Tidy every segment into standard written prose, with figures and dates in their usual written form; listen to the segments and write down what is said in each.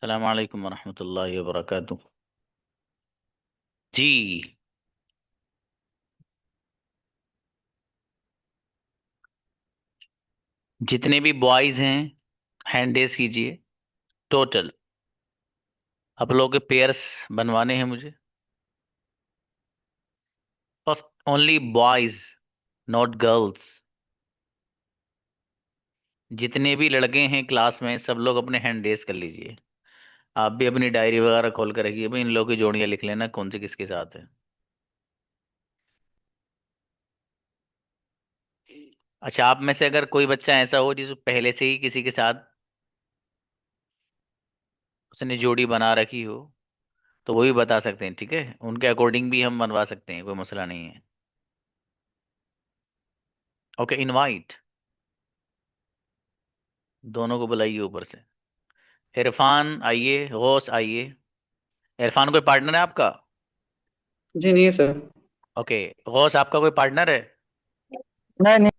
अस्सलाम वालेकुम वरहमतुल्लाहि वबरकातुह। जी। जितने भी बॉयज हैं हैंड रेज कीजिए। टोटल आप लोगों के पेयर्स बनवाने हैं मुझे। First only boys, not girls. जितने भी लड़के हैं क्लास में सब लोग अपने हैंड रेज कर लीजिए। आप भी अपनी डायरी वगैरह खोल कर रखिए भाई, इन लोगों की जोड़ियां लिख लेना कौन से किसके साथ है। अच्छा, आप में से अगर कोई बच्चा ऐसा हो जिस पहले से ही किसी के साथ उसने जोड़ी बना रखी हो तो वो भी बता सकते हैं, ठीक है? उनके अकॉर्डिंग भी हम बनवा सकते हैं, कोई मसला नहीं है। ओके, इनवाइट दोनों को बुलाइए ऊपर से। इरफान आइए, गौस आइए। इरफान कोई पार्टनर है आपका? जी नहीं सर। ओके। गौस आपका कोई पार्टनर है? नहीं नहीं।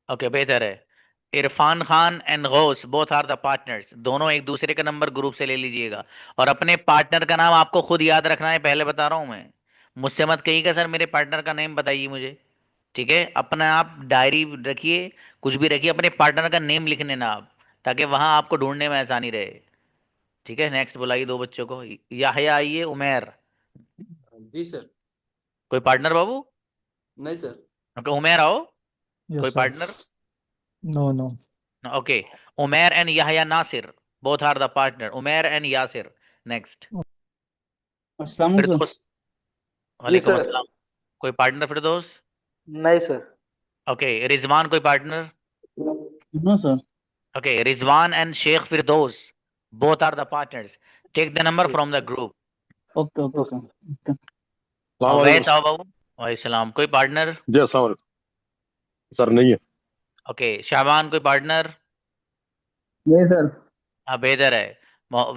ओके, बेहतर है। Irfan Khan and Gaus both are the partners. दोनों एक दूसरे का नंबर ग्रुप से ले लीजिएगा। और अपने पार्टनर का नाम आपको खुद याद रखना है, पहले बता रहा हूं मैं। मुझसे मत कहिएगा सर मेरे पार्टनर का नेम बताइए मुझे। ठीक है, अपना आप डायरी रखिए, कुछ भी रखिए, अपने पार्टनर का नेम लिख लेना आप, ताकि वहां आपको ढूंढने में आसानी रहे। ठीक है, नेक्स्ट बुलाइए दो बच्चों को। याहया आइए, उमेर। जी सर। कोई पार्टनर बाबू? नहीं सर। ओके, उमेर आओ। कोई Yes, sir. Partner? No, no. Okay. Umer and Yahya Nasir, both are the partner, Umer and Yasir. Next. अस्सलाम वालेकुम सर। फिरदौस। जी वालेकुम सर। अस्सलाम। कोई पार्टनर फिरदौस? नहीं सर। ओके, रिजवान कोई partner? No sir. Okay, Rizwan and Sheikh Firdaus, both are the partners. Take the number from the group. Okay okay sir okay. वैस आओ सलामकुम। बाबू। वालेकुम, कोई पार्टनर? जी अस्सलाम वालेकुम। सर नहीं है। ओके, शाबान कोई पार्टनर? नहीं सर। हाँ, बेहतर है।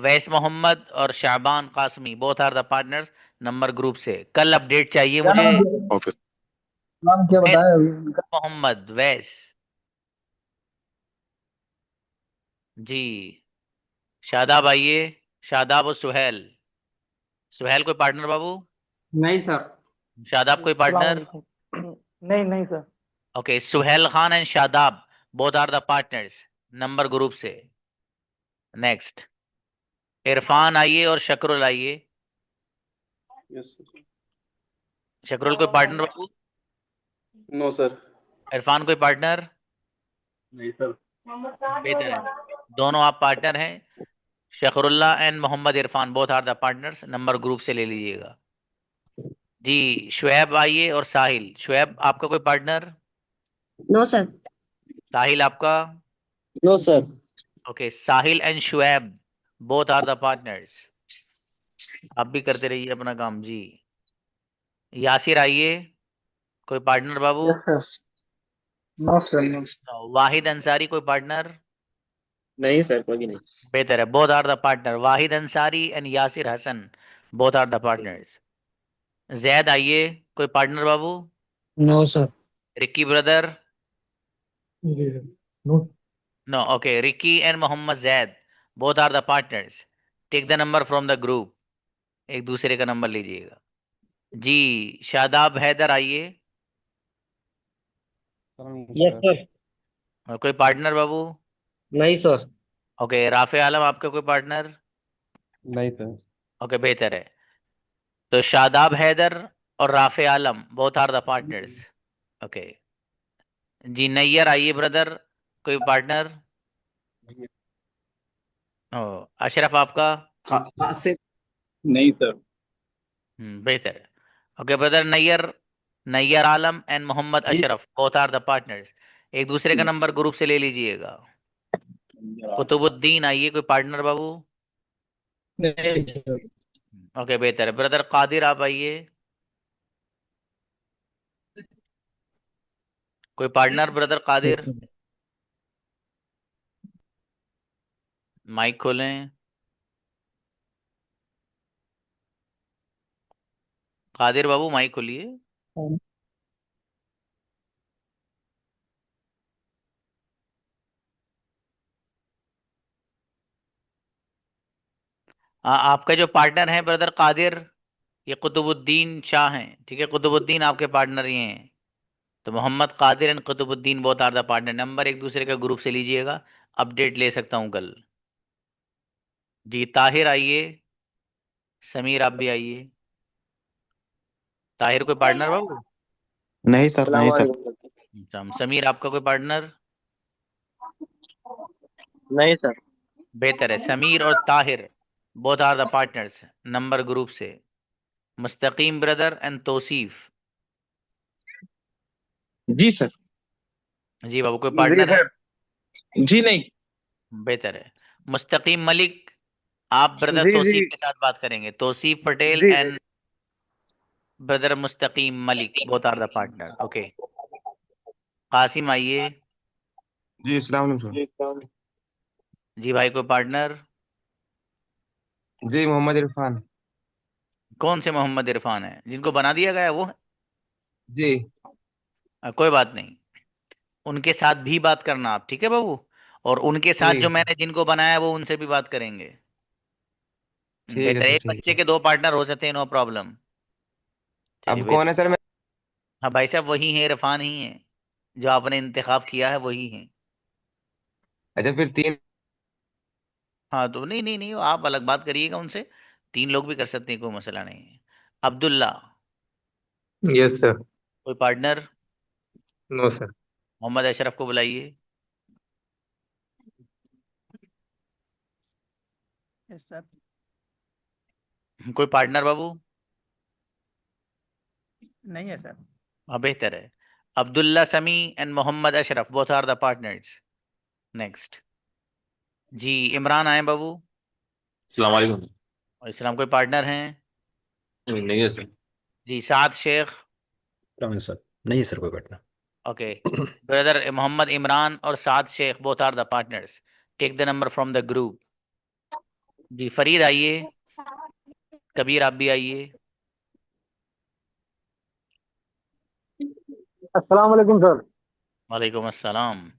वैस मोहम्मद और Shaban Qasmi, both are the partners. Number group से कल अपडेट चाहिए क्या मुझे। नाम है? ओके। नाम क्या वैस बताया अभी उनका? मोहम्मद, वैस। जी। शादाब आइए। शादाब और सुहेल। सुहेल कोई पार्टनर बाबू? नहीं सर। शादाब कोई अस्सलाम पार्टनर? वालेकुम। नहीं नहीं sir. Okay, Suhel Khan and Shadab, both are the partners. Number group से। नेक्स्ट। इरफान आइए और शकरुल आइए। Yes sir. शकरुल कोई पार्टनर बाबू? No sir. इरफान कोई पार्टनर? नहीं सर। बेहतर है, दोनों आप पार्टनर हैं। Shakrulla and Mohammad Irfan, both are the partners. Number group से ले लीजिएगा। जी, शुएब आइए और साहिल। शुएब आपका कोई पार्टनर? No sir. साहिल आपका? No sir. Okay, Sahil and Shoaib, both are the partners. आप भी करते रहिए अपना काम जी। यासिर आइए। कोई पार्टनर बाबू? Yes sir. No sir no. Wahid Ansari कोई पार्टनर? नहीं सर कोई नहीं। बेहतर है, both are the partner, Wahid Ansari and Yasir Hasan, both are the partners. Zaid आइए। कोई पार्टनर बाबू? No, sir. Ricky brother? No. No, okay, Ricky and Mohammad Zaid, both are the partners. Take the number from the group. एक दूसरे का नंबर लीजिएगा। जी। शादाब हैदर आइए। Yes sir. और कोई पार्टनर बाबू? नहीं सर। ओके, राफे आलम आपका कोई पार्टनर? नहीं सर। ओके, बेहतर है। तो शादाब हैदर और Rafe Alam, both are the partners. Okay. जी, नैयर आइए ब्रदर। कोई पार्टनर? ओ, अशरफ आपका? कहाँ से? नहीं सर। बेहतर है। Okay brother Nayyar, Nayyar Alam and Mohammad ji. Ashraf, both are the partners. एक दूसरे का नंबर ग्रुप से ले लीजिएगा। कुतुबुद्दीन आइए। कोई पार्टनर बाबू? नहीं सर। ओके, बेहतर है। ब्रदर कादिर आप आइए। कोई पार्टनर ब्रदर कादिर? माइक खोलें। कादिर बाबू माइक खोलिए। आपका जो पार्टनर है ब्रदर कादिर, ये कुतुबुद्दीन शाह हैं, ठीक है। कुतुबुद्दीन आपके पार्टनर ये हैं। तो Mohammad Qadir and Qutubuddin both are the partner. Number एक दूसरे का ग्रुप से लीजिएगा, अपडेट ले सकता हूँ कल। जी ताहिर आइए, समीर आप भी आइए। ताहिर कोई पार्टनर बाबू? नहीं सर, नहीं सर। अच्छा, समीर आपका कोई पार्टनर? नहीं सर। बेहतर है, समीर और Tahir both are the partners number group से। Mustaqeem brother and Tauseef. जी सर। जी बाबू कोई जी पार्टनर है? सर। जी नहीं। बेहतर है। मुस्तकीम मलिक, आप ब्रदर जी जी तौसीफ के साथ बात करेंगे। तौसीफ पटेल जी जी। And brother Mustaqeem Malik both are the partner, okay. Qasim आइए। जी अस्सलाम वालेकुम सर। जी भाई कोई पार्टनर? जी मोहम्मद इरफान। कौन से मोहम्मद इरफान है, जिनको बना दिया गया है वो? जी कोई बात नहीं, उनके साथ भी बात करना आप, ठीक है बाबू। और उनके साथ ठीक जो है सर। मैंने जिनको बनाया वो उनसे भी बात करेंगे। ठीक है बेहतर है, सर, एक ठीक बच्चे है। के दो पार्टनर हो सकते हैं, नो प्रॉब्लम। चलिए अब कौन बेहतर। है सर? मैं हाँ भाई साहब वही है, इरफान ही है, जो आपने इंतखाब किया है वही है। अच्छा फिर तीन। हाँ तो नहीं नहीं नहीं, आप अलग बात करिएगा उनसे। तीन लोग भी कर सकते हैं, कोई मसला नहीं है। Abdullah yes sir. कोई partner? No sir. Mohammad Ashraf को बुलाइए। Yes sir. कोई पार्टनर बाबू? नहीं है सर। हाँ बेहतर है। Abdullah Sami and Mohammad Ashraf both are the partners. Next. जी इमरान आए बाबू। अस्सलाम वालेकुम। और इस्लाम कोई पार्टनर हैं? नहीं है सर। जी साद शेख। प्रवीण सर, नहीं है सर कोई घटना। ओके। ब्रदर मोहम्मद इमरान और Saad Sheikh both are the partners. Take the number from the group. जी फरीद आइए। कबीर आप भी आइए। अस्सलाम वालेकुम सर। वालेकुम अस्सलाम।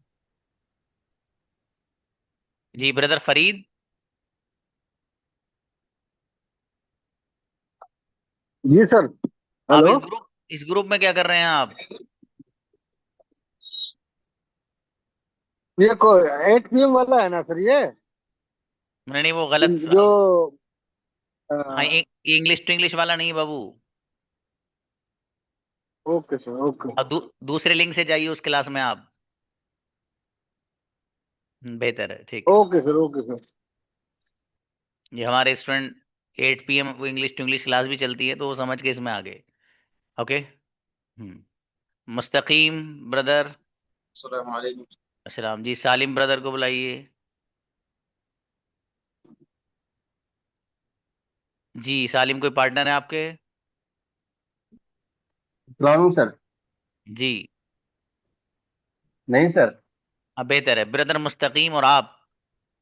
जी ब्रदर फरीद। जी सर। आप हेलो। इस ग्रुप में क्या कर रहे हैं आप? ये को 8 PM वाला है ना सर ये? नहीं नहीं वो गलत। जो हाँ इंग्लिश टू इंग्लिश वाला नहीं बाबू। Okay sir okay. अब दूसरे लिंक से जाइए उस क्लास में आप। बेहतर है, ठीक है। Okay sir okay sir. ये हमारे स्टूडेंट 8 PM वो इंग्लिश टू इंग्लिश क्लास भी चलती है, तो वो समझ के इसमें आ गए। ओके। मुस्तकीम ब्रदर। अस्सलाम वालेकुम। अस्सलाम। जी सालिम ब्रदर को बुलाइए। जी सालिम कोई पार्टनर है आपके? सलाम सर। जी। नहीं सर। हाँ बेहतर है, ब्रदर मुस्तकीम और आप,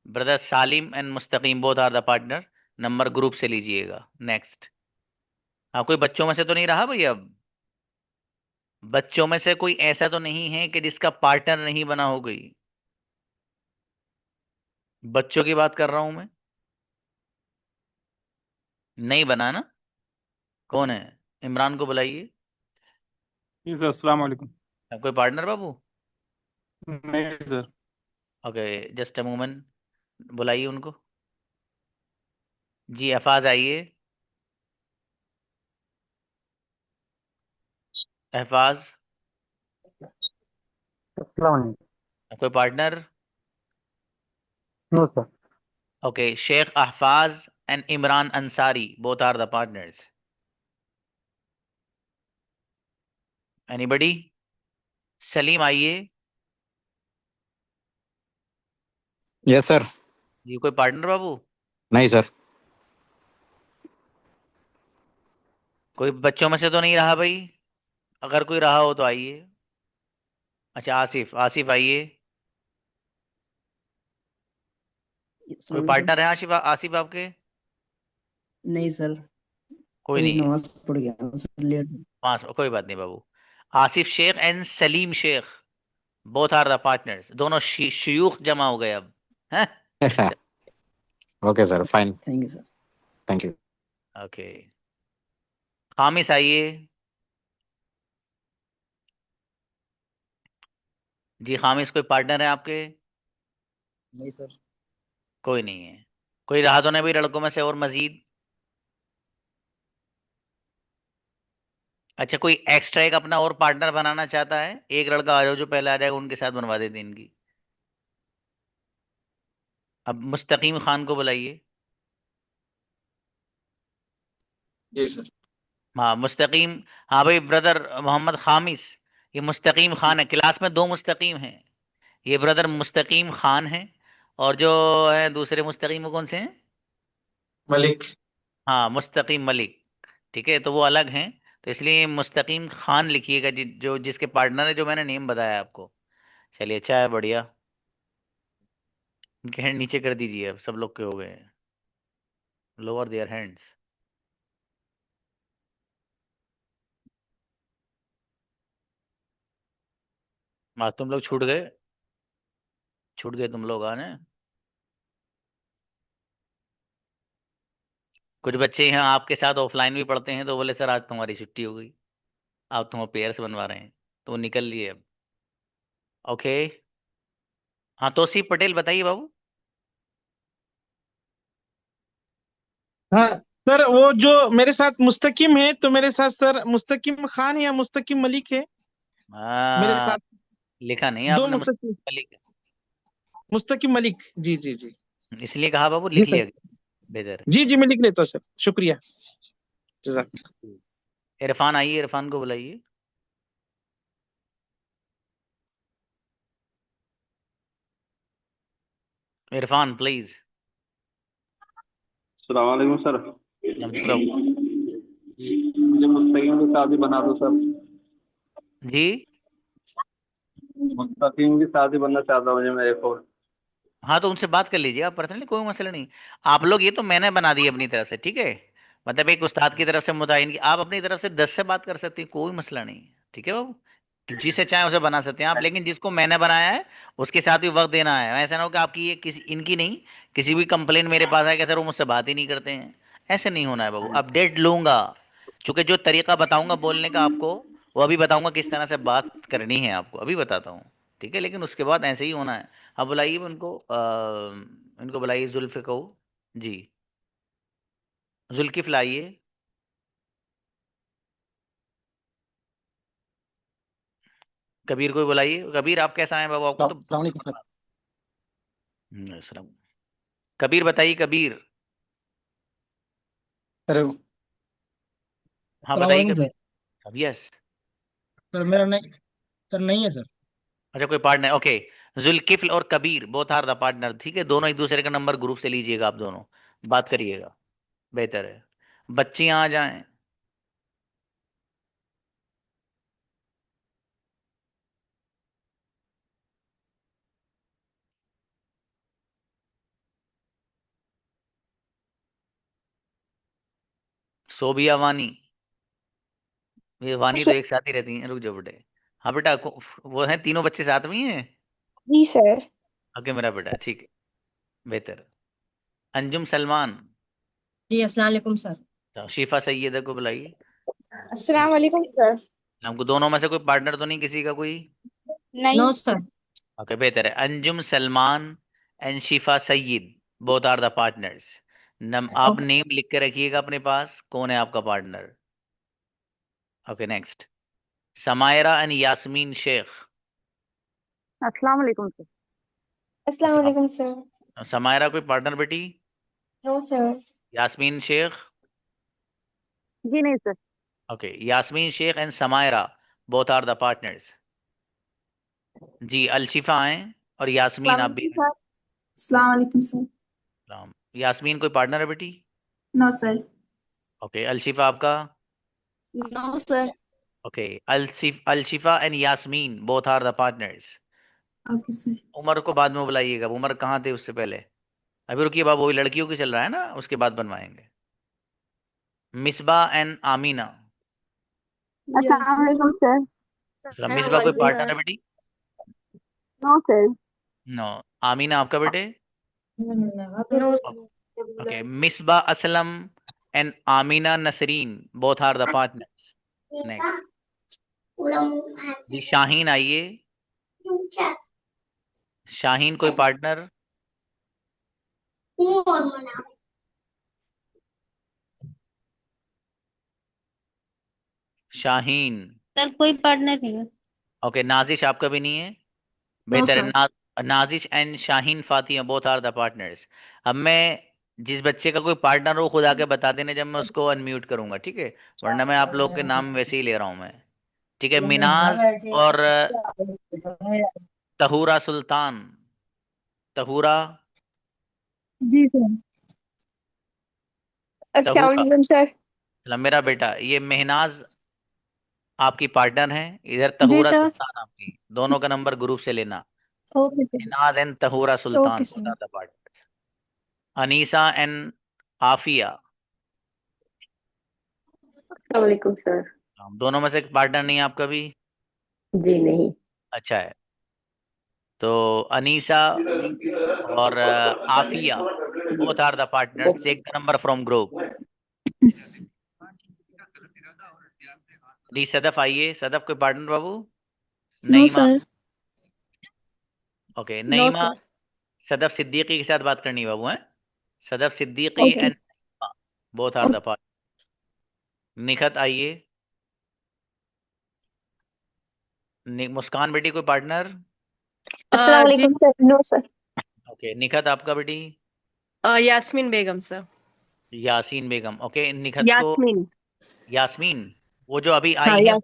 brother Salim and Mustaqeem both are the partner. Number group से लीजिएगा। नेक्स्ट। हाँ कोई बच्चों में से तो नहीं रहा भाई अब? बच्चों में से कोई ऐसा तो नहीं है कि जिसका पार्टनर नहीं बना हो गई? बच्चों की बात कर रहा हूं मैं। नहीं बना ना? कौन है? इमरान को बुलाइए। जी सर, अस्सलाम वालेकुम। कोई पार्टनर बाबू? नहीं sir. Okay, just a moment, बुलाइए उनको। जी अफाज आइए। अहफाज। अस्सलाम वालेकुम। कोई partner? No sir. Okay, Sheikh Ahfaz and Imran Ansari both are the partners. Anybody? Salim आइए। Yes sir. जी कोई पार्टनर बाबू? नहीं सर। कोई बच्चों में से तो नहीं रहा भाई? अगर कोई रहा हो तो आइए। अच्छा आसिफ, आसिफ आइए। कोई सलाम सर। पार्टनर है आसिफ, आसिफ आपके? नहीं सर, कोई अभी नहीं है। नमाज पढ़ गया सर, लेट। पांच, कोई बात नहीं बाबू। Asif Sheikh and Salim Sheikh both are the partners. दोनों शयूख जमा हो गए अब हैं। Okay sir, fine. Thank you sir. Thank you. Okay, Khamis आइए जी। खामिस कोई पार्टनर है आपके? नहीं सर। कोई नहीं है। कोई रहा तो नहीं भाई लड़कों में से और मजीद? अच्छा, कोई एक्स्ट्रा एक अपना और पार्टनर बनाना चाहता है? एक लड़का आ जाओ, जो पहले आ जाएगा उनके साथ बनवा देते हैं इनकी। अब मुस्तकीम खान को बुलाइए। जी सर। हाँ मुस्तकीम। हाँ भाई ब्रदर मोहम्मद खामिस, ये मुस्तकीम खान है। क्लास में दो मुस्तकीम हैं, ये ब्रदर मुस्तकीम खान है, और जो है दूसरे मुस्तकीम वो कौन से हैं? मलिक। हाँ मुस्तकीम मलिक। ठीक है, तो वो अलग हैं। तो इसलिए मुस्तकीम खान लिखिएगा, जो जिसके पार्टनर है, जो मैंने नेम बताया आपको। चलिए, अच्छा है, बढ़िया। इनके हैंड नीचे कर दीजिए, अब सब लोग के हो गए हैं। Lower their hands. हाँ तुम लोग छूट गए, छूट गए तुम लोग आने। कुछ बच्चे यहाँ आपके साथ ऑफलाइन भी पढ़ते हैं, तो बोले सर आज तुम्हारी छुट्टी हो गई, आप तुम पेयर्स बनवा रहे हैं, तो वो निकल लिए अब। ओके। हाँ तौसीफ पटेल बताइए बाबू। हाँ सर, वो जो मेरे साथ मुस्तकिम है, तो मेरे साथ सर मुस्तकिम खान या मुस्तकिम मलिक है मेरे हाँ, साथ। लिखा नहीं दो आपने मुस्तकिम, मुस्तकीम मलिक, मुस्तकिम मलिक। जी जी जी। इसलिए कहा बाबू, जी लिख सर। लिया बेहतर जी जी, मैं लिख लेता हूँ सर, शुक्रिया। जज़ाक। है। इरफान आइए, इरफान को बुलाइए। इरफान प्लीज। अस्सलाम वालेकुम सर। नमस्ते बाबू। मुझे मुस्तकीम की शादी बना दो सर। जी। मुस्तकीम की शादी बनना चाहता हूँ मुझे मेरे को। हाँ तो उनसे बात कर लीजिए आप पर्सनली, कोई मसला नहीं। आप लोग, ये तो मैंने बना दी अपनी तरफ से, ठीक है। मतलब एक उस्ताद की तरफ से मुतायन की, आप अपनी तरफ से 10 से बात कर सकती हैं, कोई मसला नहीं है, ठीक है बाबू। तो जिसे चाहे उसे बना सकते हैं आप, लेकिन जिसको मैंने बनाया है उसके साथ भी वक्त देना है। ऐसा ना हो कि आपकी ये किसी इनकी नहीं, किसी भी कंप्लेन मेरे पास आए कि सर वो मुझसे बात ही नहीं करते हैं। ऐसे नहीं होना है बाबू। अपडेट लूंगा, चूंकि जो तरीका बताऊंगा बोलने का आपको, वो अभी बताऊंगा किस तरह से बात करनी है आपको, अभी बताता हूँ, ठीक है। लेकिन उसके बाद ऐसे ही होना है। अब बुलाइए उनको, इनको बुलाइए, जुल्फ को। जी, जुल्किफ लाइए। कबीर को भी बुलाइए। कबीर आप कैसा है बाबू? आपको तो अस्सलाम वालेकुम सर। सलाम। कबीर बताइए, कबीर। सर हाँ अस्सलाम बताइए वालेकुम सर। कबीर। अब यस। सर मेरा नहीं, सर नहीं है सर। अच्छा, कोई पार्टनर? ओके। जुल्किफ्ल और Kabir both are the partner, ठीक है। दोनों एक दूसरे का नंबर ग्रुप से लीजिएगा, आप दोनों बात करिएगा, बेहतर है। बच्चियां आ जाएं। सोबिया वानी, ये वानी तो एक साथ ही रहती हैं, रुक जाओ बेटे। हाँ बेटा, वो है तीनों बच्चे साथ में ही हैं? जी सर। ओके मेरा बेटा, ठीक है, बेहतर। अंजुम सलमान। जी अस्सलाम वालेकुम सर। तो शिफा सैयदा को बुलाइए। अस्सलाम वालेकुम सर। हमको दोनों में से कोई पार्टनर तो नहीं किसी का कोई? नहीं नो सर। ओके बेहतर है। Anjum Salman and Shifa Saeed, both are the partners. आप नेम लिख के रखिएगा अपने पास, कौन है आपका partner. Okay next. Samaira and Yasmin Sheikh. अस्सलाम वालेकुम सर। अस्सलाम अस्सलाम। वालेकुम सर। समायरा कोई पार्टनर बेटी? No sir. यास्मीन शेख। जी नहीं sir. Okay, Yasmin Sheikh and Samaira, both are the partners. जी, अलशिफा आए, और यास्मीन आप भी आए। अस्सलाम वालेकुम सर। सलाम। यास्मीन कोई पार्टनर है बेटी? No sir. ओके, अलशिफा आपका? No sir. Okay, Alshifa and Yasmin both are the partners. Okay sir. Umar को बाद में बुलाइएगा। उमर कहाँ थे उससे पहले? अभी रुकिए बाबू, वही लड़कियों की चल रहा है ना, उसके बाद बनवाएंगे। Misbah and Amina. अस्सलाम वालेकुम सर। मिसबा कोई पार्टनर है बेटी? No sir. नो। आमीना आपका बेटे? No okay, Misba Aslam and Amina Nasreen. Both are the partners. Next. जी शाहीन आइए. शाहीन कोई पार्टनर? शाहीन. सर कोई पार्टनर नहीं है। ओके, नाजिश आपका भी नहीं है? बेहतर है. Nazish and Shaheen Fatima both are the partners. अब मैं जिस बच्चे का कोई पार्टनर हो खुद आके बता देने जब मैं उसको अनम्यूट करूंगा, ठीक है? वरना मैं आप लोग के नाम वैसे ही ले रहा हूं मैं. ठीक है, मिनाज और तहूरा सुल्तान. तहूरा. जी सर। अस्सलाम तहूरा. वालेकुम सर। चला मेरा बेटा, ये मेहनाज आपकी पार्टनर है, इधर जी तहूरा सर। सुल्तान आपकी. दोनों का नंबर ग्रुप से लेना. Okay sir. Mehnaz and Tahura Sultan okay both sir. are the partners. Anisa and Afia. वालेकुम सर। दोनों में से एक पार्टनर नहीं है आपका भी? जी नहीं। अच्छा है. तो अनीसा और Aafia both are the partners. Take the number from group. दी सदफ आइए. सदफ कोई पार्टनर बाबू? No Naima. Sir. Okay, no Naima. Sir. Sadaf Siddiqui के साथ बात करनी है बाबू, है? Sadaf Siddiqui okay. And both are the partner. Nikhat आइए. मुस्कान बेटी कोई पार्टनर? अस्सलाम वालेकुम sir. No sir. Okay, Nikhat आपका बेटी? यास्मीन बेगम सर। यासीन बेगम. ओके, निखत को यास्मीन। यास्मीन, वो जो अभी हाँ आई है.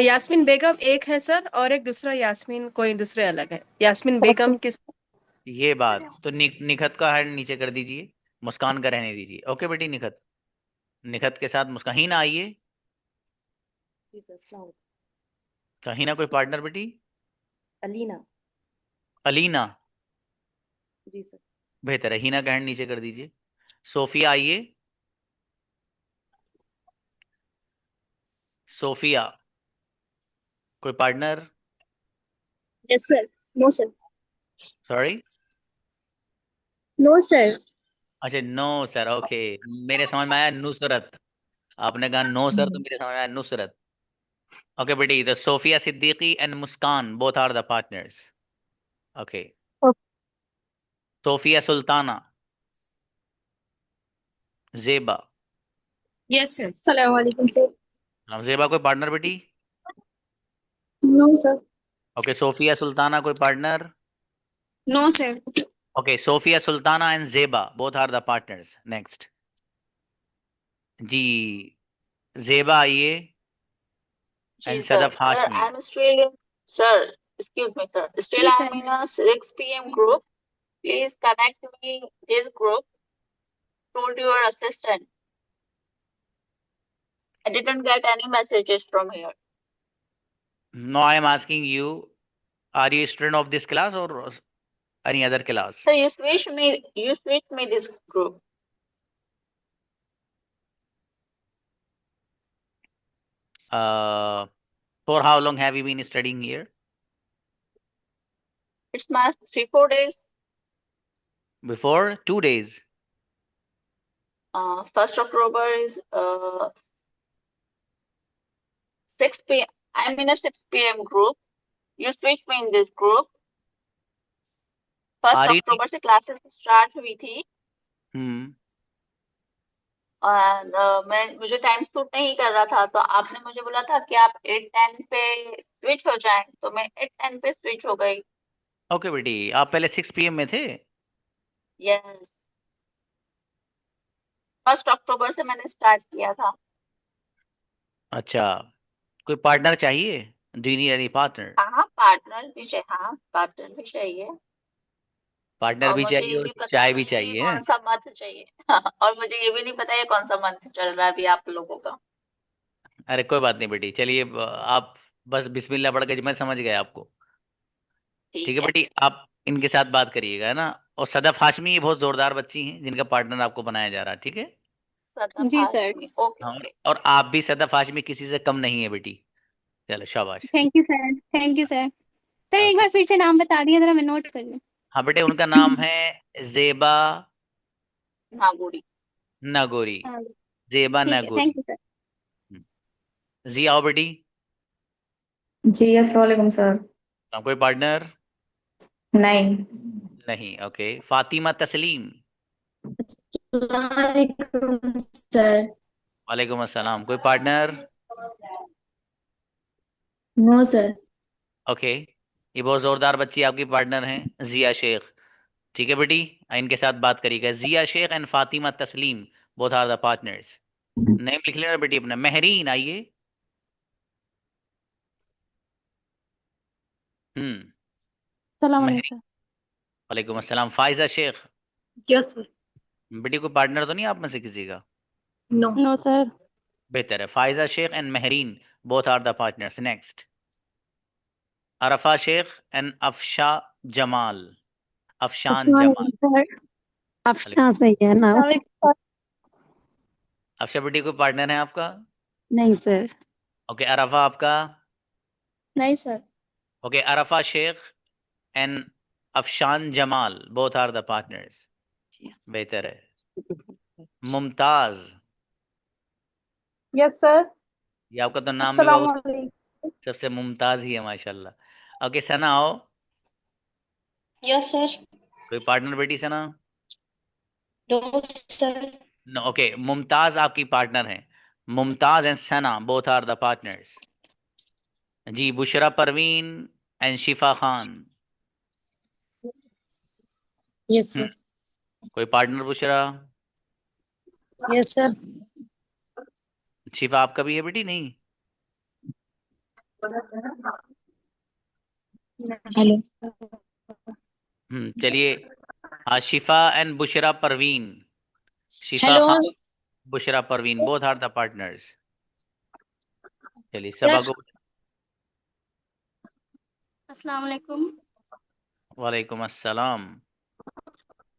यास्मीन बेगम एक है सर, और एक दूसरा यास्मीन कोई दूसरे अलग है। यास्मीन बेगम किस? ये बात तो निखत का हैंड नीचे कर दीजिए, मुस्कान का रहने दीजिए. ओके बेटी निखत. निखत के साथ मुस्कान. हीना आइए. हीना कोई पार्टनर बेटी? अलीना। अलीना. जी सर। बेहतर है, हीना का हैंड नीचे कर दीजिए. सोफिया आइए. सोफिया कोई partner? Yes sir. No sir. Sorry. No sir. अच्छा, नो सर. ओके, मेरे समझ में आया नुसरत. आपने कहा नो सर तो मेरे समझ में आया नुसरत. ओके बेटी, the Sofia Siddiqui and Muskan both are the partners. Okay. Sofia Sultana. Zeba. Yes sir. अस्सलाम वालेकुम सर। जेबा कोई पार्टनर बेटी? No sir. Okay, Sofia Sultana कोई partner? No sir. Okay, Sofia Sultana and Zeba both are the partners. Next. जी जेबा आइए. And Sadaf Hashmi. I'm still, sir, excuse me, sir. Still, I'm in a 6 p.m. group. Please connect me this group. Told your assistant. I didn't get any messages from here. No, I am asking you, are you a student of this class or any other class? So you switched me this group. For how long have you been studying here? It's my 3-4 days. Before 2 days. 1st October is 6 p.m. I'm in a 6 p.m. group. You switched me in this group. 1st Are you? अक्टूबर से classes start हुई थी और मुझे time suit नहीं कर रहा था, तो आपने मुझे बोला था कि आप 8:10 पे स्विच हो जाएं, तो मैं 8:10 पे स्विच हो गई. ओके बेटी, आप पहले 6 PM में थे? यस, 1st अक्टूबर से मैंने स्टार्ट किया था. अच्छा, कोई पार्टनर चाहिए? Do you need any partner? हाँ, पार्टनर भी चाहिए. हाँ, पार्टनर भी चाहिए. पार्टनर और भी मुझे चाहिए ये और भी पता चाय भी नहीं है ये चाहिए. कौन सा मंथ चाहिए. और मुझे ये भी नहीं पता ये कौन सा मंथ चल रहा है अभी आप लोगों का. अरे कोई बात नहीं बेटी, चलिए आप बस बिस्मिल्लाह पढ़ के, मैं समझ गया आपको. ठीक है बेटी, आप इनके साथ बात करिएगा, है ना? और सदफ हाशमी ये बहुत जोरदार बच्ची हैं जिनका पार्टनर आपको बनाया जा रहा है. ठीक है जी सर. ओके. और आप भी सदफ हाशमी किसी से कम नहीं है बेटी. चलो शाबाश. Thank you sir. Thank you sir. Sir एक बार फिर से नाम बता दिया जरा, मैं नोट कर लूं. हाँ बेटे, उनका नाम है जेबा नागोरी. नागोरी, हाँ, जेबा ठीक है, नागोरी। Thank you sir. जी आओ बेटी। जी अस्सलाम वालेकुम सर। कोई पार्टनर? नहीं। नहीं। ओके, फातिमा तस्लीम। वालेकुम सर। वालेकुम अस्सलाम। कोई पार्टनर? No sir. ओके, ये बहुत जोरदार बच्ची आपकी पार्टनर हैं, जिया शेख। ठीक है बेटी, इनके साथ बात करिएगा। जिया Sheikh and Fatima Tasleem, both are the partners. Name लिख लेना बेटी अपना। महरीन आइए। सलाम महरीन। वालेकुम अस्सलाम। फाइजा शेख। Yes sir. बेटी कोई पार्टनर तो नहीं आप में से किसी का? नो। No sir. बेहतर है। Faiza Shaikh and Mahreen, both are the partners. Next, Arfa Sheikh and Afsha Jamal. Afshan Jamal. Sir. वालेकुम। अफशा सही है ना? अफशा बेटी कोई पार्टनर है आपका? नहीं सर। ओके, अरफा आपका? नहीं sir. Okay, Arfa Sheikh and Afshan Jamal, both are the partners. बेहतर है। मुमताज। Yes sir. ये आपका तो नाम भी अस्सलाम बाबू वालेकुम। सबसे मुमताज ही है माशाल्लाह। ओके, सना आओ। Yes sir. कोई पार्टनर बेटी Sana? No sir. No. Okay, Mumtaz आपकी पार्टनर है। Mumtaz and Sana, both are the partners. जी, Bushra Parveen and Shifa Khan. Yes sir. कोई partner Bushra? Yes sir. Shifa आपका भी है बेटी? नहीं। हेलो। चलिए। हाँ, शिफा and Bushra Parveen. Shifa hello. Khan, Bushra Parveen, both are the partners. चलिए सबा यस। को। अस्सलाम वालेकुम। वालेकुम अस्सलाम।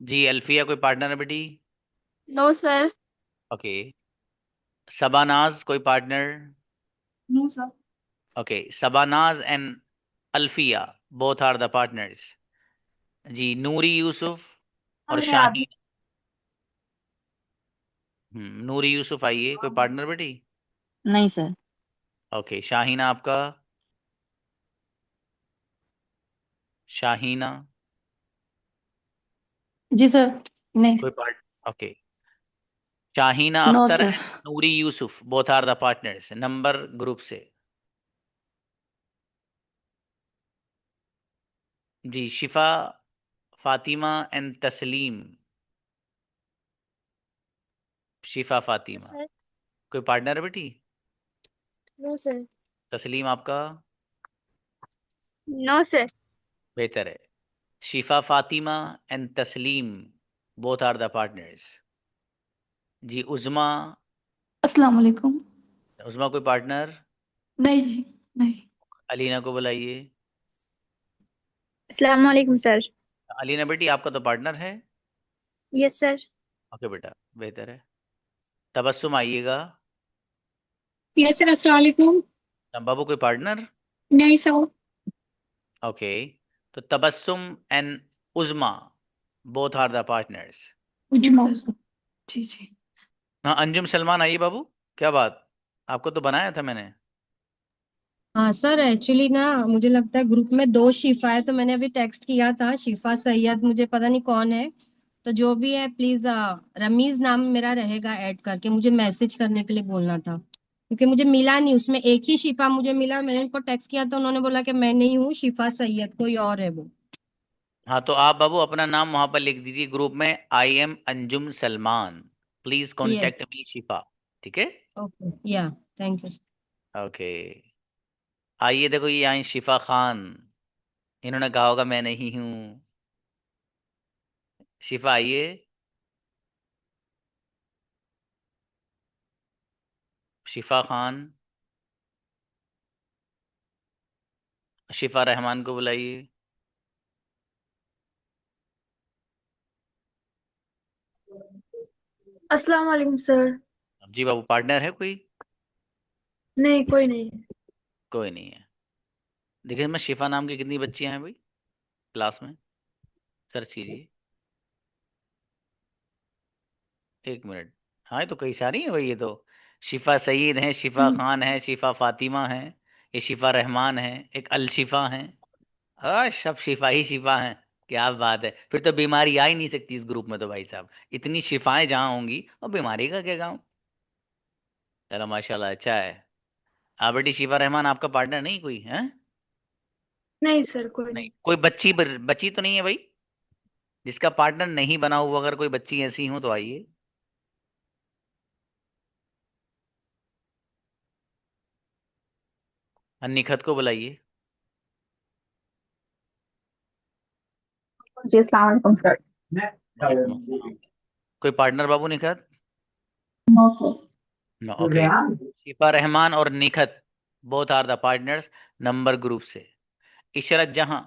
जी, अल्फिया कोई पार्टनर है बेटी? No sir. ओके, सबानाज कोई partner? No sir. Okay, Sabanaz and Alfiya, both are the partners. जी, नूरी यूसुफ और शाहीन। नूरी यूसुफ आइए। कोई पार्टनर बेटी? नहीं सर। ओके, शाहीना आपका? शाहीना। जी सर। नहीं। कोई part okay, Shaheena no Akhtar sir. And Noori Yusuf, both are the partners. Number group से। जी, शिफा, फातिमा एंड तस्लीम। शिफा फातिमा। सर। कोई पार्टनर है बेटी? No sir. तस्लीम आपका? No sir. बेहतर है। Shifa Fatima and Tasleem, both are the partners. जी, उज़मा। अस्सलाम वालेकुम। उज़मा कोई पार्टनर? नहीं। नहीं। अलीना को बुलाइए। अस्सलाम वालेकुम सर। अलीना बेटी आपका तो पार्टनर है। Yes sir. ओके बेटा, बेहतर है। तबस्सुम आइएगा। Yes sir. अस्सलाम वालेकुम। बाबू कोई पार्टनर? नहीं सर। ओके, तो Tabassum and Uzma, both are the partners. जी सर। जी जी। हाँ, अंजुम सलमान आइए बाबू। क्या बात, आपको तो बनाया था मैंने। हाँ सर, एक्चुअली ना मुझे लगता है ग्रुप में दो शिफा है, तो मैंने अभी टेक्स्ट किया था। शिफा सैयद मुझे पता नहीं कौन है, तो जो भी है प्लीज रमीज नाम मेरा रहेगा ऐड करके, मुझे मैसेज करने के लिए बोलना था, क्योंकि मुझे मिला नहीं। उसमें एक ही शिफा मुझे मिला, मैंने उनको टेक्स्ट किया तो उन्होंने बोला कि मैं नहीं हूँ, शिफा सैयद कोई और है वो। हाँ, तो आप बाबू अपना नाम वहां पर लिख दीजिए ग्रुप में, I am Anjum Salman, please ये। कॉन्टेक्ट मी शिफा। ठीक है। ओके। या। Thank you. ओके, आइए देखो ये आई शिफा खान। इन्होंने कहा होगा मैं नहीं हूँ। शिफा आइए। शिफा खान। शिफा रहमान को बुलाइए। अस्सलाम वालेकुम सर। जी बाबू, पार्टनर है कोई? नहीं, कोई नहीं। कोई नहीं है। देखिए मैं, शिफा नाम की कितनी बच्चियां हैं भाई क्लास में? सर्च कीजिए। एक मिनट। हाँ ये तो कई सारी है भाई, ये तो शिफा सईद है, शिफा खान है, शिफा फातिमा है, ये शिफा रहमान है, एक अल शिफा है। सब शिफा ही शिफा हैं। क्या बात है, फिर तो बीमारी आ ही नहीं सकती इस ग्रुप में तो भाई साहब, इतनी शिफाएं जहाँ होंगी और बीमारी का क्या गाँव। चलो माशाल्लाह, अच्छा है। आप बेटी शिफा रहमान आपका पार्टनर नहीं कोई है? नहीं सर, कोई नहीं नहीं। कोई बच्ची तो नहीं है भाई जिसका पार्टनर नहीं बना हुआ? अगर कोई बच्ची ऐसी हो तो आइए। निखत को बुलाइए। जी अस्सलाम वालेकुम सर। वालेकुम अस्सलाम। कोई पार्टनर बाबू Nikhat? No sir. No, okay. Shifa Rahman और Nikhat both are the partners number group से। इशरत जहां।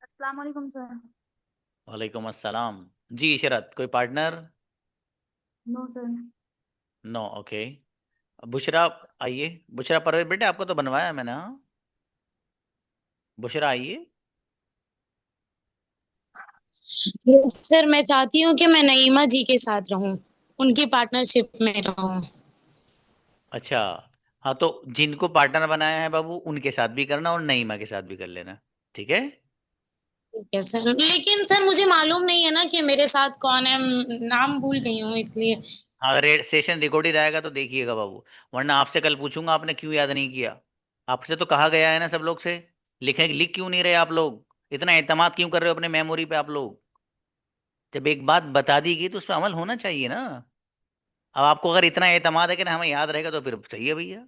अस्सलाम वालेकुम सर। वालेकुम अस्सलाम। जी इशरत, कोई partner? No sir. No, okay. Bushra आइए। बुशरा परवेज बेटे आपको तो बनवाया है मैंने, हाँ। बुशरा आइए। सर मैं चाहती हूँ कि मैं नईमा जी के साथ रहूं, उनकी पार्टनरशिप में रहूं। अच्छा, हाँ तो जिनको पार्टनर बनाया है बाबू उनके साथ भी करना और नईमा के साथ भी कर लेना, ठीक है। ठीक है सर, लेकिन सर मुझे मालूम नहीं है ना कि मेरे साथ कौन है, नाम भूल गई हूँ इसलिए। हाँ सेशन रिकॉर्डेड आएगा तो देखिएगा बाबू, वरना आपसे कल पूछूंगा आपने क्यों याद नहीं किया। आपसे तो कहा गया है ना सब लोग से, लिख क्यों नहीं रहे आप लोग? इतना एतमाद क्यों कर रहे हो अपने मेमोरी पे आप लोग? जब एक बात बता दी गई तो उस पर अमल होना चाहिए ना। अब आपको अगर इतना एतमाद है कि ना हमें याद रहेगा तो फिर सही है भैया,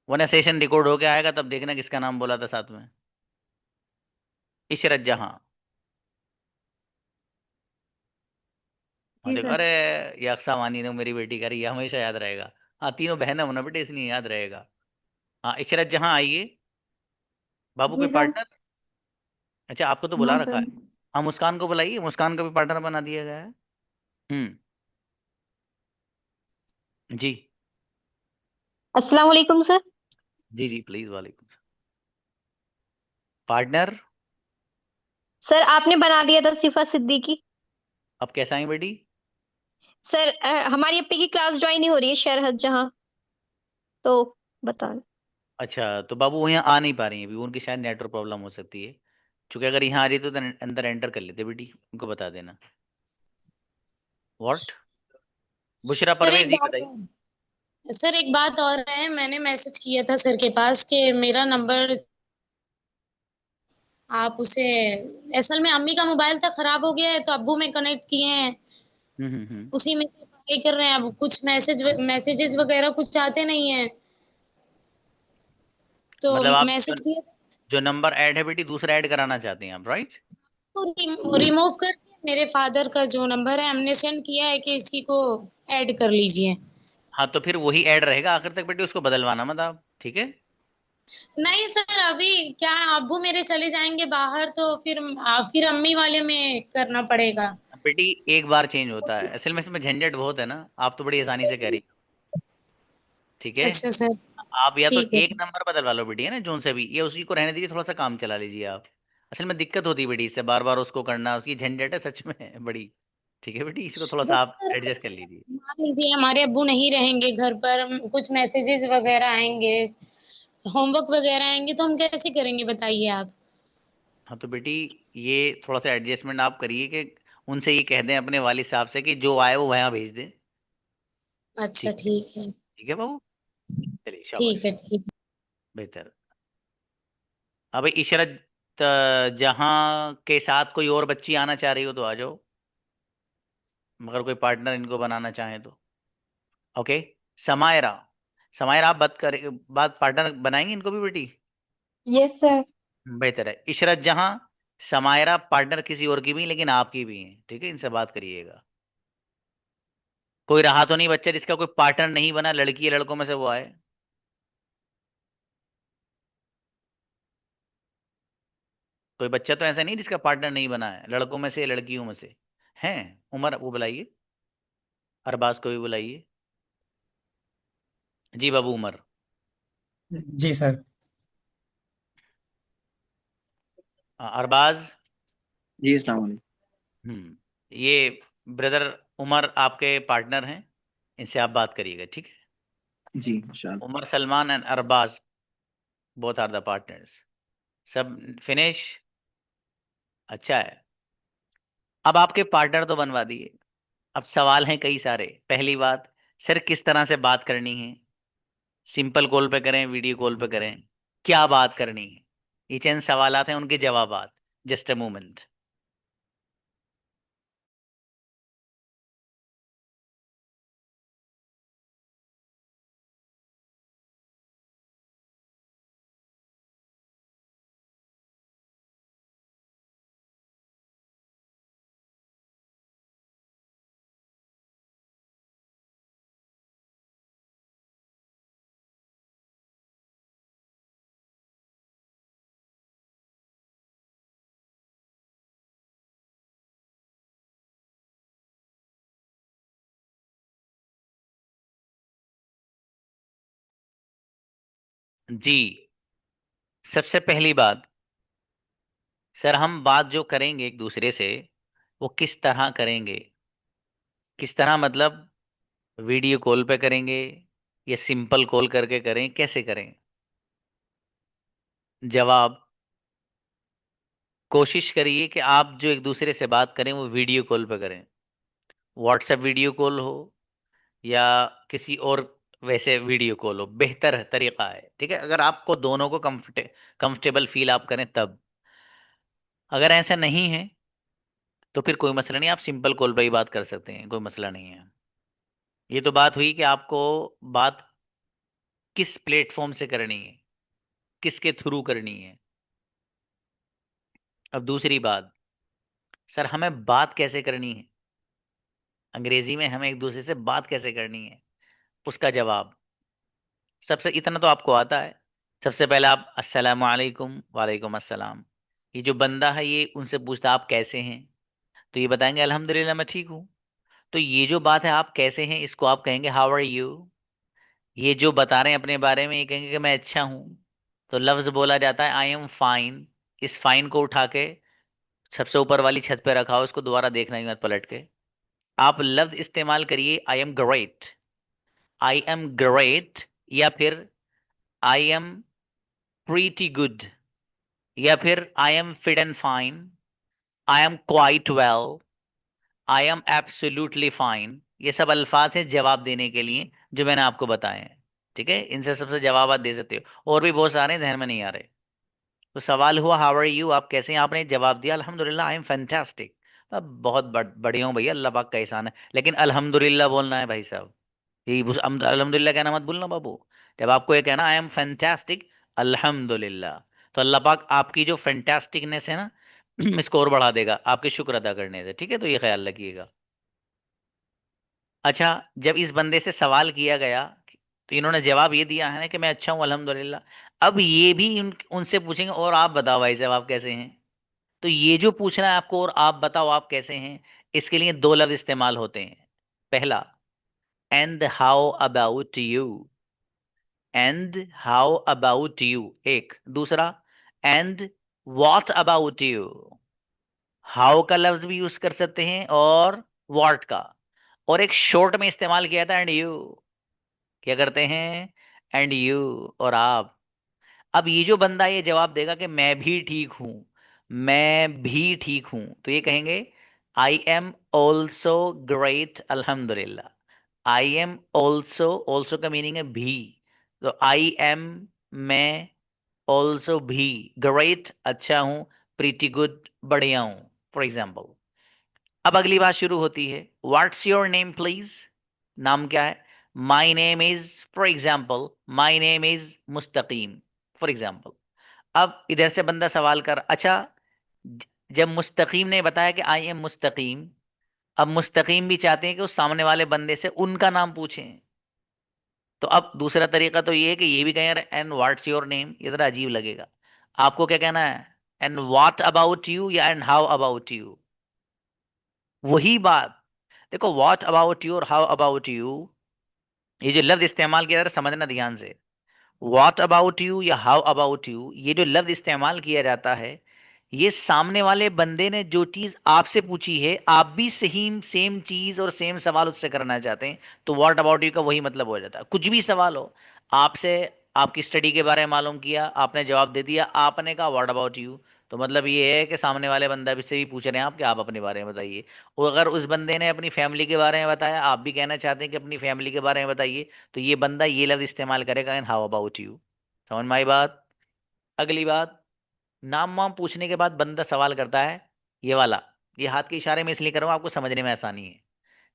वरना सेशन रिकॉर्ड होके आएगा तब देखना किसका नाम बोला था साथ में। इशरत जहां। हाँ जी देखो, सर। अरे ये अक्सा मानी ने मेरी बेटी करी, ये हमेशा याद रहेगा। हाँ तीनों बहन है ना बेटे, इसलिए याद रहेगा। हाँ इशरत जहां आइए। बाबू कोई जी सर। पार्टनर? अच्छा आपको तो बुला नो रखा है। सर। हाँ मुस्कान को बुलाइए, मुस्कान का भी पार्टनर बना दिया गया है। हम्म। जी। अस्सलाम वालेकुम सर। जी जी प्लीज, वालेकुम। पार्टनर। सर आपने बना दिया था सिफा सिद्दीकी। अब कैसा है बेटी? सर हमारी अपी की क्लास ज्वाइन ही हो रही है शरहद जहाँ, तो बता। अच्छा तो बाबू वो यहाँ आ नहीं पा रही है अभी, उनकी शायद नेटवर्क प्रॉब्लम हो सकती है। क्योंकि अगर यहाँ आ रही तो अंदर एंटर कर लेते बेटी, उनको बता देना। व्हाट? बुशरा सर एक परवेज जी बात बताइए। और सर एक बात और है, मैंने मैसेज किया था सर के पास कि मेरा नंबर आप उसे, असल में अम्मी का मोबाइल था खराब हो गया है तो अब्बू में कनेक्ट किए हैं, हम्म। उसी में से पढ़ाई कर रहे हैं। अब कुछ मैसेजेस वगैरह कुछ आते नहीं है तो मतलब आप मैसेज किया जो नंबर ऐड है बेटी दूसरा ऐड कराना चाहते हैं आप, राइट? तो रिमूव करके मेरे फादर का जो नंबर है हमने सेंड किया है कि इसी को ऐड कर लीजिए। हाँ तो फिर वही ऐड रहेगा आखिर तक बेटी, उसको बदलवाना मत आप, ठीक है। नहीं सर, अभी क्या अब्बू मेरे चले जाएंगे बाहर तो फिर अम्मी वाले में करना पड़ेगा। बेटी एक बार चेंज होता है, असल में इसमें झंझट बहुत है ना, आप तो बड़ी आसानी से कह रही, ठीक है। अच्छा सर। आप या तो ठीक है। एक नंबर बदलवा लो बेटी, है ना, जोन से भी, ये उसी को रहने दीजिए, थोड़ा सा काम चला लीजिए आप। असल में दिक्कत होती है बेटी इससे, बार बार उसको करना, उसकी झंझट है सच में बड़ी। ठीक है बेटी, इसको थोड़ा सा जैसे आप सर एडजस्ट कर लीजिए। मान लीजिए हमारे अब्बू नहीं रहेंगे घर पर, कुछ मैसेजेस वगैरह आएंगे, होमवर्क वगैरह आएंगे तो हम कैसे करेंगे बताइए आप। हाँ तो बेटी ये थोड़ा सा एडजस्टमेंट आप करिए कि उनसे ये कह दें अपने वालिद साहब से कि जो आए वो वहाँ भेज दें। अच्छा ठीक है, ठीक है। ठीक है बाबू, चलिए ठीक शाबाश, है ठीक है। बेहतर। अब इशरत जहाँ के साथ कोई और बच्ची आना चाह रही हो तो आ जाओ, मगर कोई पार्टनर इनको बनाना चाहे तो। ओके। समायरा, समायरा आप बात पार्टनर बनाएंगे इनको भी बेटी? Yes sir. बेहतर है। इशरत जहाँ, समायरा पार्टनर किसी और की भी लेकिन आपकी भी है, ठीक है, इनसे बात करिएगा। कोई रहा तो नहीं बच्चा जिसका कोई पार्टनर नहीं बना, लड़की या लड़कों में से वो आए? कोई बच्चा तो ऐसा नहीं जिसका पार्टनर नहीं बना है, लड़कों में से या लड़कियों में से हैं? उमर वो बुलाइए, अरबाज को भी बुलाइए। जी बाबू उमर। जी सर। अरबाज। जी अस्सलाम वालेकुम। ये ब्रदर उमर आपके पार्टनर हैं, इनसे आप बात करिएगा, ठीक है। जी इंशाल्लाह। Umar Salman and Arbaz, both are the partners. सब फिनिश। अच्छा है। अब आपके पार्टनर तो बनवा दिए, अब सवाल हैं कई सारे। पहली बात, सर किस तरह से बात करनी है? सिंपल कॉल पे करें, वीडियो कॉल पे करें, क्या बात करनी है? ये चंद सवालात हैं, उनके जवाबात। Just a moment. जी, सबसे पहली बात, सर हम बात जो करेंगे एक दूसरे से, वो किस तरह करेंगे? किस तरह मतलब, वीडियो कॉल पे करेंगे या सिंपल कॉल करके करें, कैसे करें? जवाब, कोशिश करिए कि आप जो एक दूसरे से बात करें वो वीडियो कॉल पे करें। व्हाट्सएप वीडियो कॉल हो या किसी और वैसे वीडियो कॉल हो, बेहतर तरीका है, ठीक है। अगर आपको दोनों को कंफर्टेबल फील आप करें तब। अगर ऐसा नहीं है तो फिर कोई मसला नहीं, आप सिंपल कॉल पे ही बात कर सकते हैं, कोई मसला नहीं है। ये तो बात हुई कि आपको बात किस प्लेटफॉर्म से करनी है, किसके थ्रू करनी है। अब दूसरी बात, सर हमें बात कैसे करनी है? अंग्रेजी में हमें एक दूसरे से बात कैसे करनी है? उसका जवाब, सबसे इतना तो आपको आता है। सबसे पहले आप अस्सलाम वालेकुम, वालेकुम अस्सलाम। ये जो बंदा है ये उनसे पूछता आप कैसे हैं, तो ये बताएंगे अल्हम्दुलिल्लाह मैं ठीक हूँ। तो ये जो बात है आप कैसे हैं, इसको आप कहेंगे हाउ आर यू। ये जो बता रहे हैं अपने बारे में, ये कहेंगे कि मैं अच्छा हूँ। तो लफ्ज बोला जाता है आई एम फाइन। इस फाइन को उठा के सबसे ऊपर वाली छत पे रखा हो, इसको दोबारा देखना ही मत पलट के। आप लफ्ज इस्तेमाल करिए I am great, I am great, या फिर आई एम प्रीटी गुड, या फिर I am fit and fine, I am quite well, I am absolutely fine. ये सब अल्फाज हैं जवाब देने के लिए जो मैंने आपको बताए हैं, ठीक है। इनसे सबसे जवाब आप दे सकते हो, और भी बहुत सारे हैं, जहन में नहीं आ रहे। तो सवाल हुआ हाउ आर यू, आप कैसे हैं? आपने जवाब दिया अल्हम्दुलिल्लाह आई एम फैंटास्टिक। अब बहुत बढ़िया हूँ भैया, अल्लाह पाक का एहसान है। लेकिन अल्हम्दुलिल्लाह बोलना है भाई साहब, यही अल्हम्दुलिल्लाह कहना मत भूलना बाबू। जब आपको ये कहना आई एम फैंटास्टिक अल्हम्दुलिल्लाह, तो अल्लाह पाक आपकी जो फैंटास्टिकनेस है ना इसको और बढ़ा देगा आपके शुक्र अदा करने से, ठीक है। तो ये ख्याल रखिएगा। अच्छा, जब इस बंदे से सवाल किया गया तो इन्होंने जवाब ये दिया है ना कि मैं अच्छा हूँ अल्हम्दुलिल्लाह। अब ये भी उनसे पूछेंगे और आप बताओ भाई साहब आप कैसे हैं। तो ये जो पूछना है आपको और आप बताओ आप कैसे हैं, इसके लिए दो लफ्ज इस्तेमाल होते हैं। पहला, and how about you, and how about you एक। दूसरा, and what about you. How का लफ्ज भी यूज कर सकते हैं और व्हाट का। और एक शॉर्ट में इस्तेमाल किया था एंड यू। क्या करते हैं? एंड यू, और आप। अब ये जो बंदा ये जवाब देगा कि मैं भी ठीक हूं, मैं भी ठीक हूं, तो ये कहेंगे आई एम ऑल्सो ग्रेट अल्हम्दुलिल्लाह। आई एम ऑल्सो, ऑल्सो का मीनिंग है भी। तो आई एम, मैं, ऑल्सो भी, ग्रेट अच्छा हूं, प्रीटी गुड बढ़िया हूं, फॉर एग्जाम्पल। अब अगली बात शुरू होती है, व्हाट्स योर नेम प्लीज। नाम क्या है? My name is, for example my name is Mustaqeem, for example. अब इधर से बंदा सवाल कर, अच्छा जब मुस्तकीम ने बताया कि आई एम मुस्तकीम, अब मुस्तकीम भी चाहते हैं कि उस सामने वाले बंदे से उनका नाम पूछें। तो अब दूसरा तरीका तो ये है कि ये भी कहें एंड व्हाट्स योर नेम, ये जरा अजीब लगेगा। आपको क्या कहना है? एंड व्हाट अबाउट यू या एंड हाउ अबाउट यू। वही बात, देखो व्हाट अबाउट यू और हाउ अबाउट यू, ये जो लफ्ज इस्तेमाल किया जा रहा है समझना ध्यान से। व्हाट अबाउट यू या हाउ अबाउट यू, ये जो लफ्ज इस्तेमाल किया जाता है, ये सामने वाले बंदे ने जो चीज आपसे पूछी है, आप भी सेम सेम चीज और सेम सवाल उससे करना चाहते हैं, तो व्हाट अबाउट यू का वही मतलब हो जाता है। कुछ भी सवाल हो, आपसे आपकी स्टडी के बारे में मालूम किया, आपने जवाब दे दिया, आपने कहा व्हाट अबाउट यू, तो मतलब ये है कि सामने वाले बंदा भी से भी पूछ रहे हैं आप कि आप अपने बारे में बताइए। और अगर उस बंदे ने अपनी फैमिली के बारे में बताया, आप भी कहना चाहते हैं कि अपनी फैमिली के बारे में बताइए, तो ये बंदा ये लफ्ज इस्तेमाल करेगा, एंड हाउ अबाउट यू। समझ में आई बात? अगली बात, नाम वाम पूछने के बाद बंदा सवाल करता है, ये वाला, ये हाथ के इशारे में इसलिए कर रहा हूं आपको समझने में आसानी है।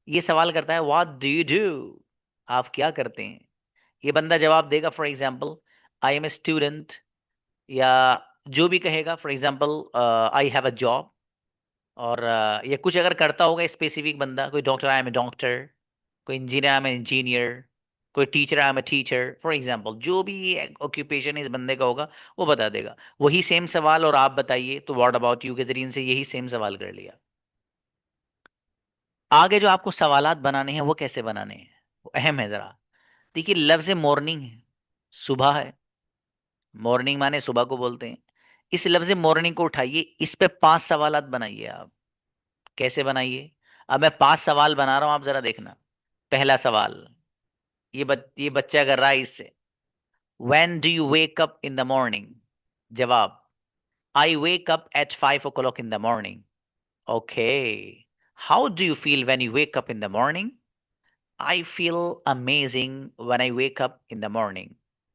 ये सवाल करता है व्हाट डू यू डू, आप क्या करते हैं। ये बंदा जवाब देगा, for example I am a student, या जो भी कहेगा, for example I have a job, और ये कुछ अगर करता होगा स्पेसिफिक बंदा, कोई doctor I am a doctor, कोई engineer I am a engineer, कोई teacher I am a teacher, for example जो भी ऑक्यूपेशन इस बंदे का होगा वो बता देगा। वही सेम सवाल और आप बताइए, तो व्हाट अबाउट यू के जरिए से यही सेम सवाल कर लिया। आगे जो आपको सवालात बनाने हैं वो कैसे बनाने हैं, वो अहम है जरा। देखिए, लफ्ज मॉर्निंग है, सुबह है, मॉर्निंग माने सुबह को बोलते हैं। इस लफ्ज मॉर्निंग को उठाइए, इस पे 5 सवालात बनाइए आप। कैसे बनाइए? अब मैं 5 सवाल बना रहा हूं, आप जरा देखना। पहला सवाल, ये बच्चा कर रहा है इससे, when do you wake up in the morning. जवाब, I wake up at 5 o'clock in the morning. Okay. How do you feel when you wake up in the morning? I feel amazing when I wake up in the morning.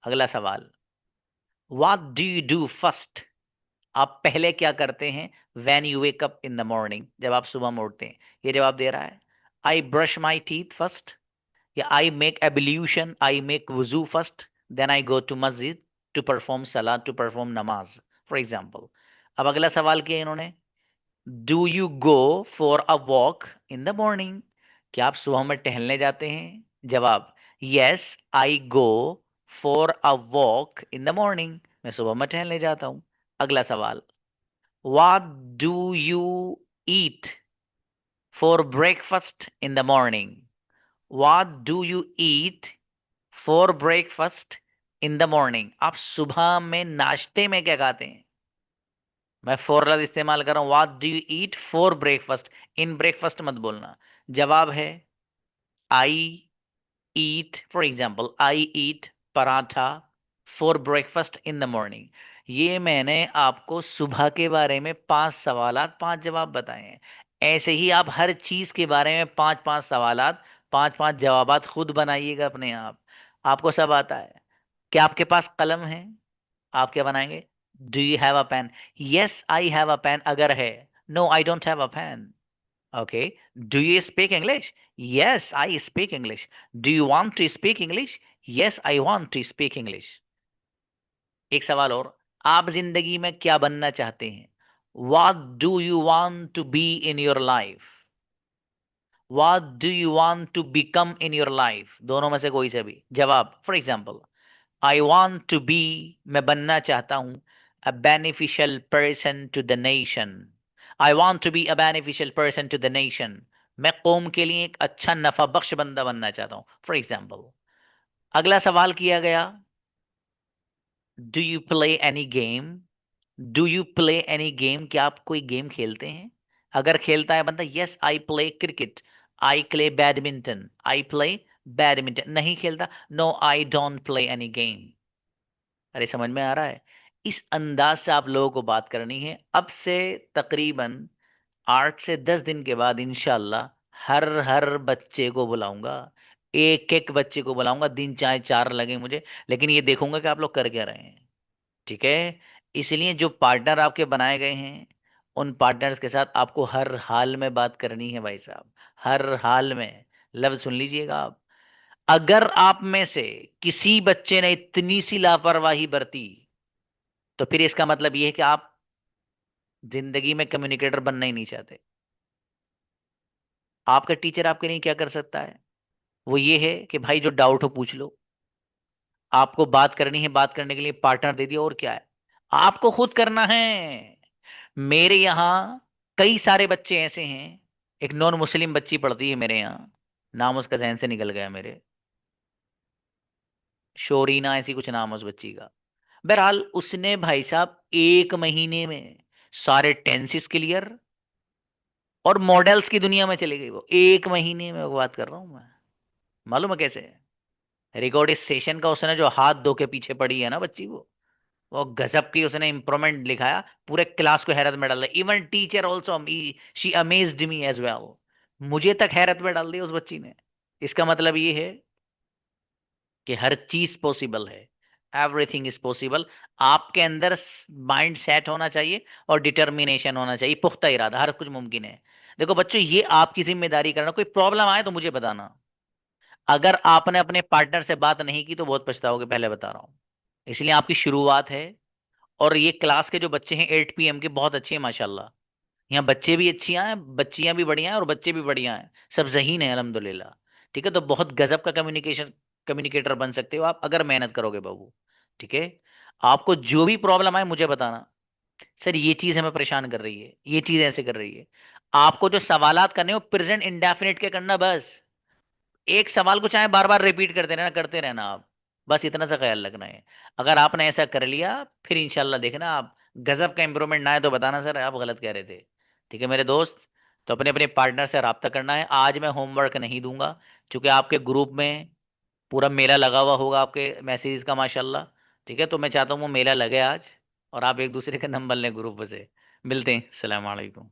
अगला सवाल, what do you do first, आप पहले क्या करते हैं, when you wake up in the morning, जब आप सुबह में उठते हैं। ये जवाब दे रहा है, I brush my teeth first, या I make ablution, I make वजू first, then I go to मस्जिद टू परफॉर्म सलात, टू परफॉर्म नमाज, फॉर एग्जाम्पल। अब अगला सवाल किया इन्होंने, do you go for a walk in the morning, क्या आप सुबह में टहलने जाते हैं? जवाब, yes I go for a walk in the morning, मैं सुबह में टहलने जाता हूं। अगला सवाल, what do you eat for breakfast in the morning? What do you eat for breakfast in the morning, आप सुबह में नाश्ते में क्या खाते हैं? मैं फॉर लफ्ज इस्तेमाल कर रहा हूं, what do you eat for breakfast, in breakfast मत बोलना। जवाब है, I eat, for example I eat paratha for breakfast in the morning. ये मैंने आपको सुबह के बारे में 5 सवालात 5 जवाब बताए हैं। ऐसे ही आप हर चीज के बारे में 5-5 सवालात 5-5 जवाबात खुद बनाइएगा अपने आप। आपको सब आता है। क्या आपके पास कलम है? आप क्या बनाएंगे? Do you have a pen? Yes I have a pen अगर है। No I don't have a pen. Okay. Do you speak English? Yes I speak English. Do you want to speak English? Yes I want to speak English. एक सवाल और, आप जिंदगी में क्या बनना चाहते हैं? What do you want to be in your life? What do you want to become in your life? दोनों में से कोई से भी। जवाब, for example I want to be, मैं बनना चाहता हूं, a beneficial person to the nation. I want to be a beneficial person to the nation, मैं कौम के लिए एक अच्छा नफा बख्श बंदा बनना चाहता हूं, फॉर एग्जाम्पल। अगला सवाल किया गया, do you play any game? Do you play any game, क्या आप कोई गेम खेलते हैं? अगर खेलता है बंदा, yes I play cricket, I play badminton, I play badminton. नहीं खेलता, no I don't play any game. अरे समझ में आ रहा है? इस अंदाज से आप लोगों को बात करनी है। अब से तकरीबन 8 से 10 दिन के बाद इंशाल्लाह हर हर बच्चे को बुलाऊंगा, एक एक बच्चे को बुलाऊंगा, दिन चाहे 4 लगे मुझे, लेकिन ये देखूंगा कि आप लोग कर क्या रहे हैं। ठीक है? इसलिए जो पार्टनर आपके बनाए गए हैं, उन पार्टनर्स के साथ आपको हर हाल में बात करनी है भाई साहब, हर हाल में। लफ्ज सुन लीजिएगा आप, अगर आप में से किसी बच्चे ने इतनी सी लापरवाही बरती, तो फिर इसका मतलब यह है कि आप जिंदगी में कम्युनिकेटर बनना ही नहीं चाहते। आपका टीचर आपके लिए क्या कर सकता है? वो ये है कि भाई जो डाउट हो पूछ लो, आपको बात करनी है, बात करने के लिए पार्टनर दे दिया, और क्या है, आपको खुद करना है। मेरे यहाँ कई सारे बच्चे ऐसे हैं, एक नॉन मुस्लिम बच्ची पढ़ती है मेरे यहाँ, नाम उसका जहन से निकल गया मेरे, शोरीना ऐसी कुछ नाम है उस बच्ची का। बहरहाल उसने भाई साहब 1 महीने में सारे टेंसेस क्लियर, और मॉडल्स की दुनिया में चली गई वो 1 महीने में। वो बात कर रहा हूं मैं, मालूम है कैसे? रिकॉर्ड इस सेशन का उसने जो हाथ धो के पीछे पड़ी है ना बच्ची, वो गजब की उसने इंप्रूवमेंट लिखाया, पूरे क्लास को हैरत में डाल दिया। Even teacher also she amazed me as well. मुझे तक हैरत में डाल दिया उस बच्ची ने। इसका मतलब ये है कि हर चीज पॉसिबल है, एवरीथिंग इज पॉसिबल। आपके अंदर माइंड सेट होना चाहिए और डिटर्मिनेशन होना चाहिए, पुख्ता इरादा, हर कुछ मुमकिन है। देखो बच्चों, ये आपकी जिम्मेदारी करना। कोई प्रॉब्लम आए तो मुझे बताना। अगर आपने अपने पार्टनर से बात नहीं की तो बहुत पछताओगे, पहले बता रहा हूं। इसलिए आपकी शुरुआत है। और ये क्लास के जो बच्चे हैं 8 PM के, बहुत अच्छे हैं माशाल्लाह। यहाँ बच्चे भी अच्छी हैं, बच्चियां भी बढ़िया हैं और बच्चे भी बढ़िया हैं, सब ज़हीन है अल्हम्दुलिल्लाह। ठीक है, तो बहुत गजब का कम्युनिकेटर बन सकते हो आप अगर मेहनत करोगे बाबू। ठीक है, आपको जो भी प्रॉब्लम आए मुझे बताना, सर ये चीज़ हमें परेशान कर रही है, ये चीज़ ऐसे कर रही है। आपको जो सवालात करने हो प्रेजेंट इंडेफिनिट के करना, बस एक सवाल को चाहे बार बार रिपीट करते रहना आप, बस इतना सा ख्याल रखना है। अगर आपने ऐसा कर लिया, फिर इंशाल्लाह देखना आप गजब का इंप्रूवमेंट ना है तो बताना सर आप गलत कह रहे थे। ठीक है मेरे दोस्त, तो अपने अपने पार्टनर से रब्ता करना है। आज मैं होमवर्क नहीं दूंगा, क्योंकि आपके ग्रुप में पूरा मेला लगा हुआ होगा आपके मैसेज का माशाल्लाह। ठीक है, तो मैं चाहता हूँ वो मेला लगे आज, और आप एक दूसरे का नंबर लें ग्रुप से। मिलते हैं, सलाम अलैकुम।